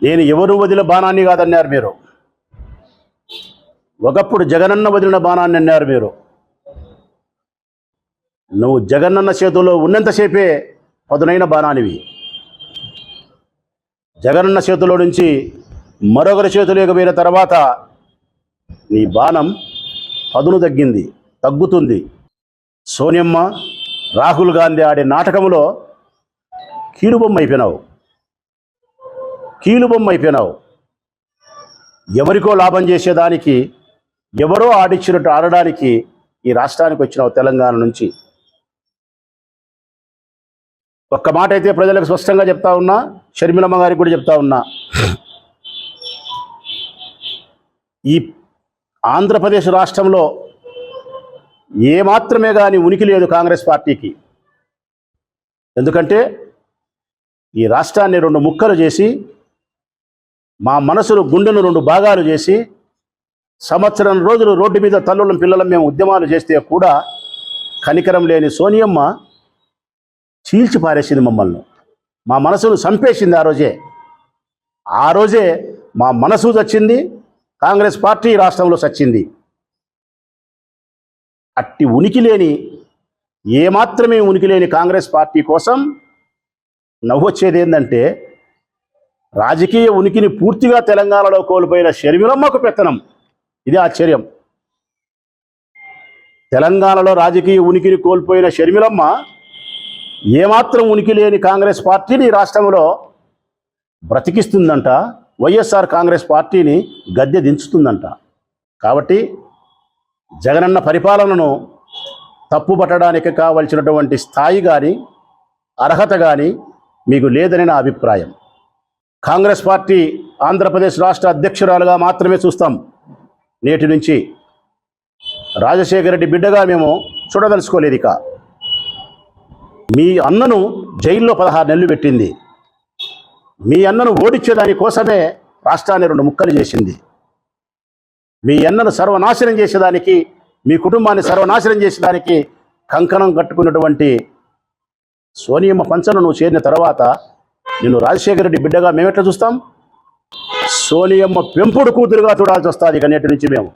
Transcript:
నేను ఎవరు వదిలిన బాణాన్ని కాదన్నారు మీరు. ఒకప్పుడు జగనన్న వదిలిన బాణాన్ని అన్నారు మీరు. నువ్వు జగనన్న చేతుల్లో ఉన్నంతసేపే పదునైన బాణానివి. జగనన్న చేతిలో నుంచి మరొకరి చేతులోకి పోయిన తర్వాత నీ బాణం పదును తగ్గుతుంది. సోనియమ్మ, రాహుల్ గాంధీ ఆడే నాటకంలో కీలుబొమ్మ అయిపోయినావు. ఎవరికో లాభం చేసేదానికి, ఎవరో ఆడిచ్చినట్టు ఆడడానికి ఈ రాష్ట్రానికి వచ్చినావు తెలంగాణ నుంచి. ఒక్క మాట అయితే ప్రజలకు స్పష్టంగా చెప్తా ఉన్నా, షర్మిలమ్మ గారికి కూడా చెప్తా ఉన్నా, ఈ ఆంధ్రప్రదేశ్ రాష్ట్రంలో ఏమాత్రమే కానీ ఉనికి లేదు కాంగ్రెస్ పార్టీకి. ఎందుకంటే ఈ రాష్ట్రాన్ని 2 ముక్కలు చేసి, మా మనసును గుండెను 2 భాగాలు చేసి, సంవత్సరం రోజులు రోడ్డు మీద తల్లులం పిల్లలం మేము ఉద్యమాలు చేస్తే కూడా కనికరం లేని సోనియమ్మ చీల్చి పారేసింది మమ్మల్ని. మా మనసును చంపేసింది ఆ రోజే మా మనసు చచ్చింది, కాంగ్రెస్ పార్టీ రాష్ట్రంలో చచ్చింది. అట్టి ఏమాత్రమే ఉనికి లేని కాంగ్రెస్ పార్టీ కోసం నవ్వొచ్చేది ఏంటంటే, రాజకీయ ఉనికిని పూర్తిగా తెలంగాణలో కోల్పోయిన షర్మిలమ్మకు పెత్తనం. ఇది ఆశ్చర్యం. తెలంగాణలో రాజకీయ ఉనికిని కోల్పోయిన షర్మిలమ్మ ఏమాత్రం ఉనికి లేని కాంగ్రెస్ పార్టీని రాష్ట్రంలో బ్రతికిస్తుందంట, వైఎస్ఆర్ కాంగ్రెస్ పార్టీని గద్దె దించుతుందంట. కాబట్టి జగనన్న పరిపాలనను తప్పుపట్టడానికి కావలసినటువంటి స్థాయి కానీ అర్హత కానీ మీకు లేదని నా అభిప్రాయం. కాంగ్రెస్ పార్టీ ఆంధ్రప్రదేశ్ రాష్ట్ర అధ్యక్షురాలుగా మాత్రమే చూస్తాం. నేటి నుంచి రాజశేఖర రెడ్డి బిడ్డగా మేము చూడదలుచుకోలేదు. ఇక మీ అన్నను జైల్లో 16 నెలలు పెట్టింది. మీ అన్నను ఓడించేదాని కోసమే రాష్ట్రాన్ని 2 ముక్కలు చేసింది. మీ అన్నను సర్వనాశనం చేసేదానికి, మీ కుటుంబాన్ని సర్వనాశనం చేసేదానికి కంకణం కట్టుకున్నటువంటి సోనియమ్మ పంచను నువ్వు చేరిన తర్వాత నిన్ను రాజశేఖర రెడ్డి బిడ్డగా మేమెట్లా చూస్తాం? సోనియమ్మ పెంపుడు కూతురుగా చూడాల్సి వస్తుంది ఇక నేటి నుంచి మేము.